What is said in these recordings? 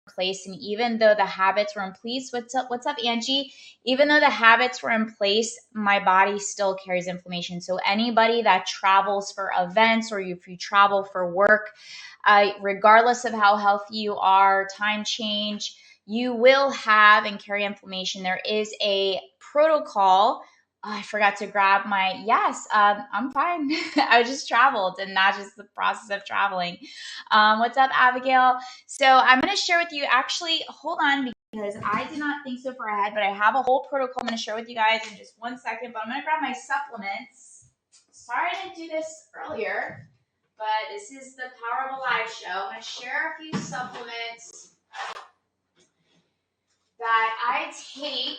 place. And even though the habits were in place, what's up, Angie? Even though the habits were in place, my body still carries inflammation. So anybody that travels for events, or if you travel for work, regardless of how healthy you are, time change, you will have and carry inflammation. There is a protocol. Oh, I forgot to grab my, yes, I'm fine. I just traveled, and that's just the process of traveling. What's up, Abigail? So I'm going to share with you, actually, hold on, because I did not think so far ahead, but I have a whole protocol I'm going to share with you guys in just 1 second, but I'm going to grab my supplements. Sorry I didn't do this earlier, but this is the Power of a Live show. I'm going to share a few supplements that I take.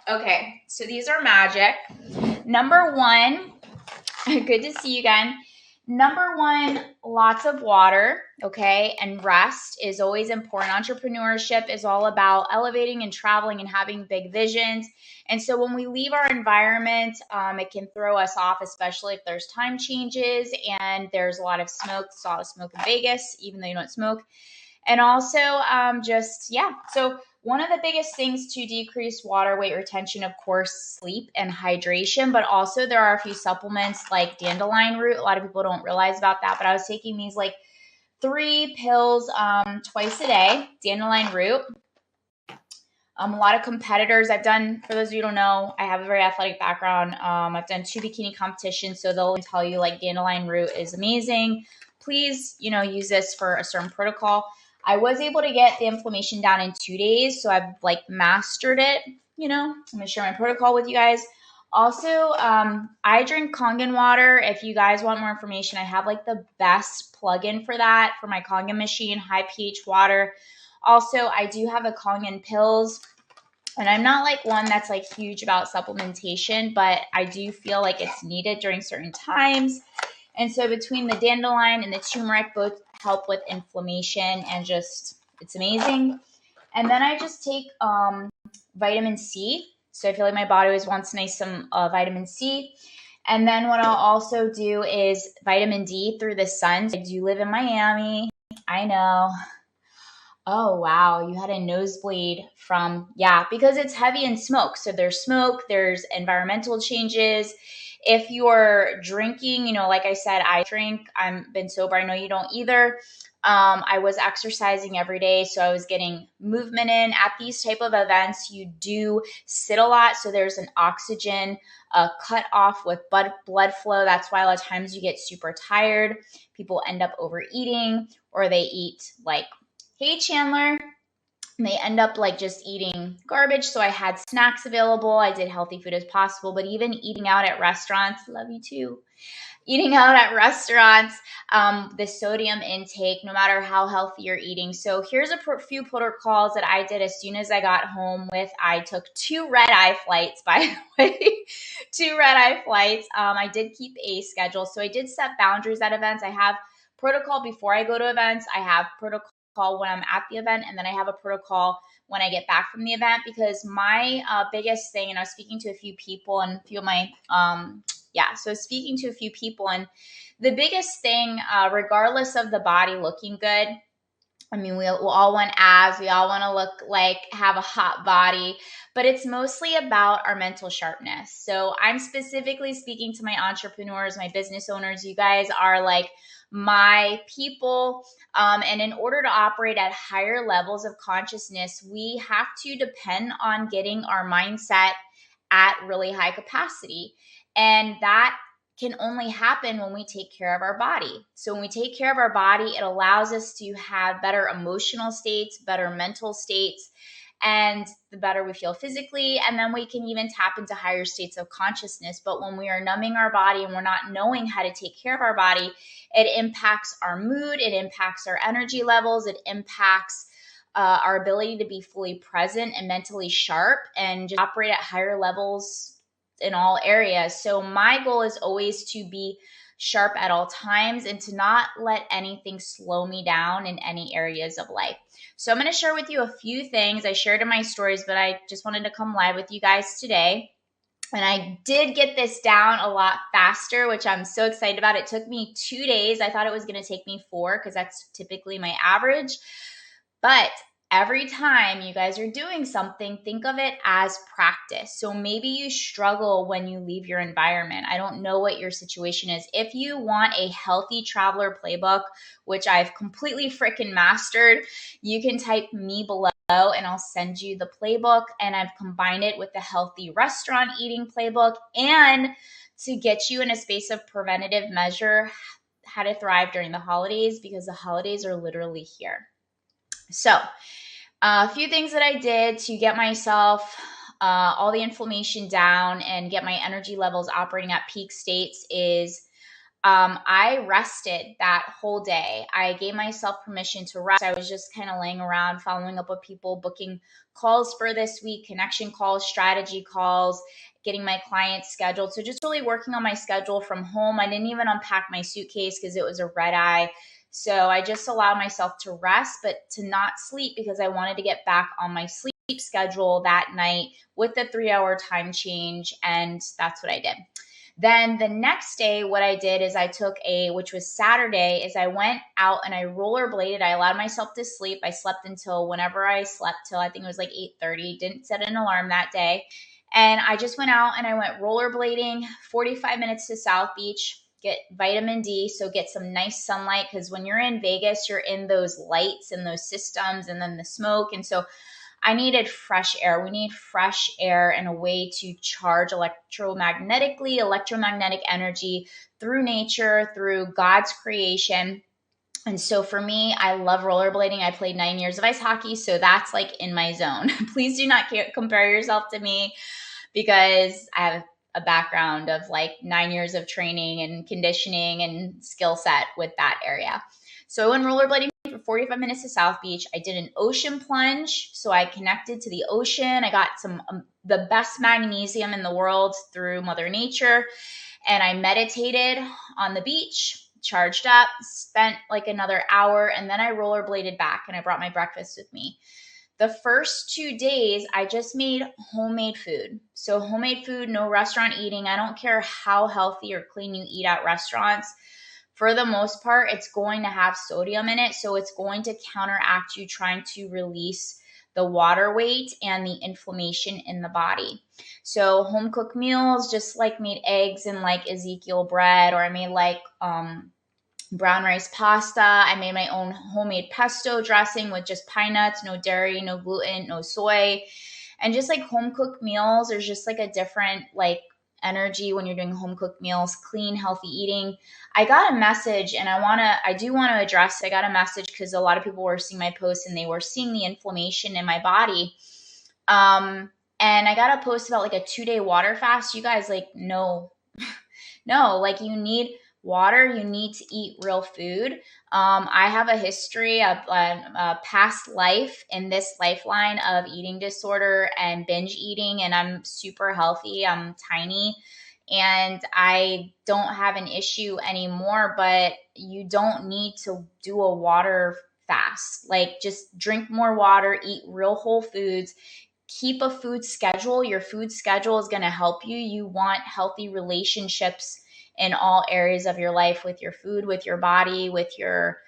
Okay, so these are magic. Number one, good to see you again. Number one, lots of water, okay? And rest is always important. Entrepreneurship is all about elevating and traveling and having big visions. And so when we leave our environment, it can throw us off, especially if there's time changes and there's a lot of smoke. There's a lot of smoke in Vegas, even though you don't smoke. And also so one of the biggest things to decrease water weight retention, of course, sleep and hydration, but also there are a few supplements like dandelion root. A lot of people don't realize about that, but I was taking these like 3 pills twice a day, dandelion root. A lot of competitors I've done, for those of you who don't know, I have a very athletic background. I've done 2 bikini competitions, so they'll tell you like dandelion root is amazing. Please, use this for a certain protocol. I was able to get the inflammation down in 2 days, so I've like mastered it. I'm gonna share my protocol with you guys. Also, I drink Kangen water. If you guys want more information, I have like the best plug-in for that for my Kangen machine, high pH water. Also, I do have a Kangen pills, and I'm not like one that's like huge about supplementation, but I do feel like it's needed during certain times. And so between the dandelion and the turmeric both help with inflammation, and just, it's amazing. And then I just take vitamin C. So I feel like my body always wants some vitamin C. And then what I'll also do is vitamin D through the sun. I do live in Miami. I know. Oh, wow. You had a nosebleed because it's heavy in smoke. So there's smoke, there's environmental changes. If you're drinking, like I said, I drink, I've been sober. I know you don't either. I was exercising every day, so I was getting movement in. At these type of events, you do sit a lot. So there's an oxygen cut off with blood flow. That's why a lot of times you get super tired. People end up overeating, or they eat like, hey, Chandler. And they end up like just eating garbage. So I had snacks available. I did healthy food as possible, but even eating out at restaurants, love you too. Eating out at restaurants, the sodium intake, no matter how healthy you're eating. So here's a few protocols that I did as soon as I got home I took 2 red-eye flights, by the way, 2 red-eye flights. I did keep a schedule. So I did set boundaries at events. I have protocol before I go to events. I have protocol when I'm at the event, and then I have a protocol when I get back from the event, because my biggest thing, and I was speaking to a few people, and a few of my speaking to a few people, and the biggest thing, regardless of the body looking good, I mean, we all want abs, we all want to look like, have a hot body, but it's mostly about our mental sharpness. So I'm specifically speaking to my entrepreneurs, my business owners. You guys are like my people. And in order to operate at higher levels of consciousness, we have to depend on getting our mindset at really high capacity. And that can only happen when we take care of our body. So when we take care of our body, it allows us to have better emotional states, better mental states, and the better we feel physically. And then we can even tap into higher states of consciousness. But when we are numbing our body and we're not knowing how to take care of our body, it impacts our mood, it impacts our energy levels, it impacts our ability to be fully present and mentally sharp and just operate at higher levels in all areas. So my goal is always to be sharp at all times and to not let anything slow me down in any areas of life. So I'm going to share with you a few things I shared in my stories, but I just wanted to come live with you guys today. And I did get this down a lot faster, which I'm so excited about. It took me 2 days. I thought it was going to take me 4, because that's typically my average. But every time you guys are doing something, think of it as practice. So maybe you struggle when you leave your environment. I don't know what your situation is. If you want a healthy traveler playbook, which I've completely freaking mastered, you can type me below and I'll send you the playbook. And I've combined it with the healthy restaurant eating playbook and to get you in a space of preventative measure how to thrive during the holidays, because the holidays are literally here. So, a few things that I did to get myself all the inflammation down and get my energy levels operating at peak states is I rested that whole day. I gave myself permission to rest. I was just kind of laying around, following up with people, booking calls for this week, connection calls, strategy calls, getting my clients scheduled. So just really working on my schedule from home. I didn't even unpack my suitcase because it was a red eye. So I just allowed myself to rest, but to not sleep because I wanted to get back on my sleep schedule that night with the 3-hour time change. And that's what I did. Then the next day, what I did is I took which was Saturday, is I went out and I rollerbladed. I allowed myself to sleep. I slept until whenever I slept till I think it was like 8:30. Didn't set an alarm that day. And I just went out and I went rollerblading 45 minutes to South Beach, get vitamin D. So get some nice sunlight, because when you're in Vegas, you're in those lights and those systems and then the smoke. And so I needed fresh air. We need fresh air and a way to charge electromagnetic energy through nature, through God's creation. And so for me, I love rollerblading. I played 9 years of ice hockey, so that's like in my zone. Please do not compare yourself to me, because I have a background of like 9 years of training and conditioning and skill set with that area. So I went rollerblading for 45 minutes to South Beach. I did an ocean plunge. So I connected to the ocean. I got the best magnesium in the world through Mother Nature. And I meditated on the beach, charged up, spent like another hour, and then I rollerbladed back and I brought my breakfast with me. The first 2 days, I just made homemade food. So homemade food, no restaurant eating. I don't care how healthy or clean you eat at restaurants. For the most part, it's going to have sodium in it. So it's going to counteract you trying to release the water weight and the inflammation in the body. So home cooked meals, just like made eggs and like Ezekiel bread, or I made like brown rice pasta. I made my own homemade pesto dressing with just pine nuts, no dairy, no gluten, no soy. And just like home cooked meals, there's just like a different like energy when you're doing home cooked meals, clean, healthy eating. I got a message and I do want to address, I got a message because a lot of people were seeing my posts and they were seeing the inflammation in my body. And I got a post about like a 2-day water fast. You guys, like, no, like you need water, you need to eat real food. I have a history of a past life in this lifeline of eating disorder and binge eating, and I'm super healthy. I'm tiny and I don't have an issue anymore, but you don't need to do a water fast. Like, just drink more water, eat real whole foods, keep a food schedule. Your food schedule is going to help you. You want healthy relationships in all areas of your life, with your food, with your body, with your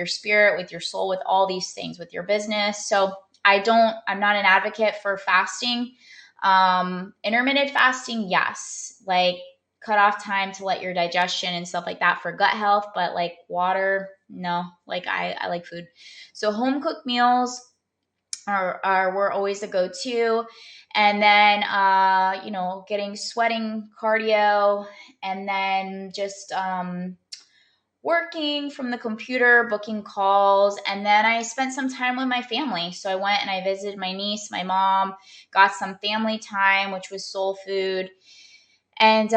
spirit, with your soul, with all these things, with your business. So I'm not an advocate for fasting. Intermittent fasting, yes, like cut off time to let your digestion and stuff like that for gut health, but like water, no. Like I like food. So home cooked meals were always a go-to. And then getting sweating, cardio, and then just working from the computer, booking calls. And then I spent some time with my family. So I went and I visited my niece, my mom, got some family time, which was soul food, and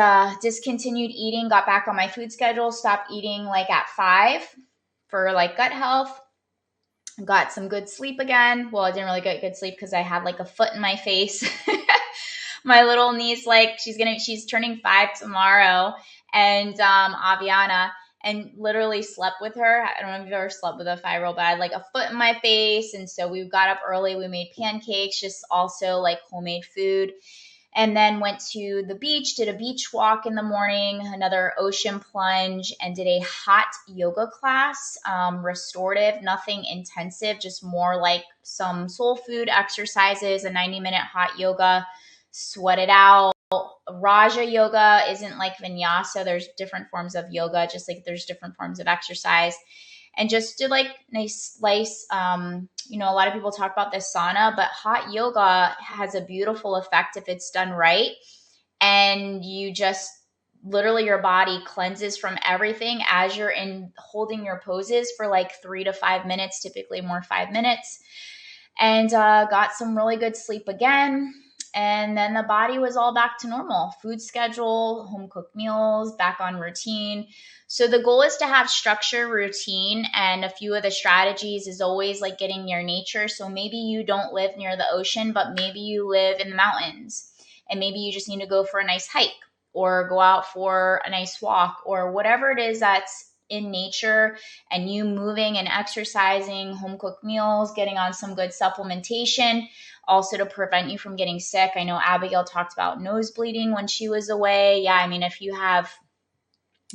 discontinued eating, got back on my food schedule, stopped eating like at 5 for like gut health. Got some good sleep again. Well, I didn't really get good sleep because I had like a foot in my face. My little niece, like she's turning 5 tomorrow, and Aviana, and literally slept with her. I don't know if you've ever slept with a 5-year-old, but I had like a foot in my face. And so we got up early. We made pancakes, just also like homemade food. and then went to the beach, did a beach walk in the morning, another ocean plunge, and did a hot yoga class, restorative, nothing intensive, just more like some soul food exercises, a 90-minute hot yoga, sweat it out. Raja yoga isn't like vinyasa. There's different forms of yoga, just like there's different forms of exercise. And just did like nice slice. A lot of people talk about this sauna, but hot yoga has a beautiful effect if it's done right. And you just literally your body cleanses from everything as you're in holding your poses for like 3 to 5 minutes, typically more 5 minutes, and got some really good sleep again. And then the body was all back to normal. Food schedule, home cooked meals, back on routine. So the goal is to have structure, routine, and a few of the strategies is always like getting near nature. So maybe you don't live near the ocean, but maybe you live in the mountains, and maybe you just need to go for a nice hike or go out for a nice walk or whatever it is that's in nature, and you moving and exercising, home cooked meals, getting on some good supplementation, also to prevent you from getting sick. I know Abigail talked about nose bleeding when she was away. Yeah, I mean, if you have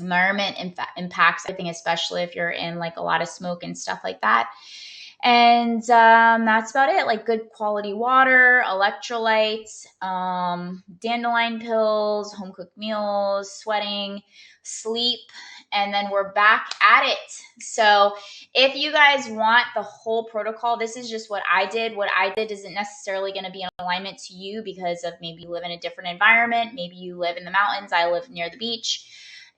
environment impacts everything, especially if you're in like a lot of smoke and stuff like that. And that's about it. Like good quality water, electrolytes, dandelion pills, home cooked meals, sweating, sleep, and then we're back at it. So if you guys want the whole protocol, this is just what I did. What I did isn't necessarily going to be in alignment to you because of maybe you live in a different environment. Maybe you live in the mountains. I live near the beach.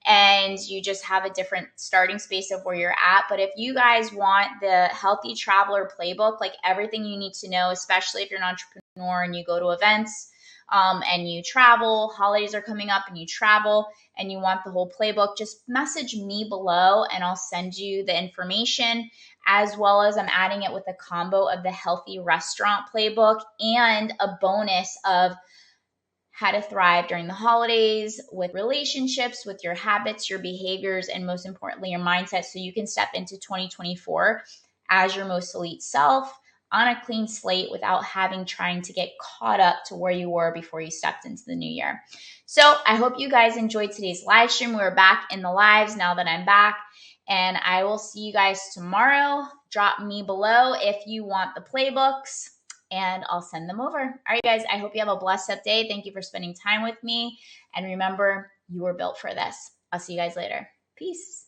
And you just have a different starting space of where you're at. But if you guys want the Healthy Traveler Playbook, like everything you need to know, especially if you're an entrepreneur and you go to events and you travel, holidays are coming up and you travel and you want the whole playbook, just message me below and I'll send you the information, as well as I'm adding it with a combo of the Healthy Restaurant Playbook and a bonus of how to thrive during the holidays with relationships, with your habits, your behaviors, and most importantly, your mindset, so you can step into 2024 as your most elite self on a clean slate without trying to get caught up to where you were before you stepped into the new year. So I hope you guys enjoyed today's live stream. We're back in the lives now that I'm back, and I will see you guys tomorrow. Drop me below if you want the playbooks, and I'll send them over. All right, guys, I hope you have a blessed up day. Thank you for spending time with me. And remember, you were built for this. I'll see you guys later. Peace.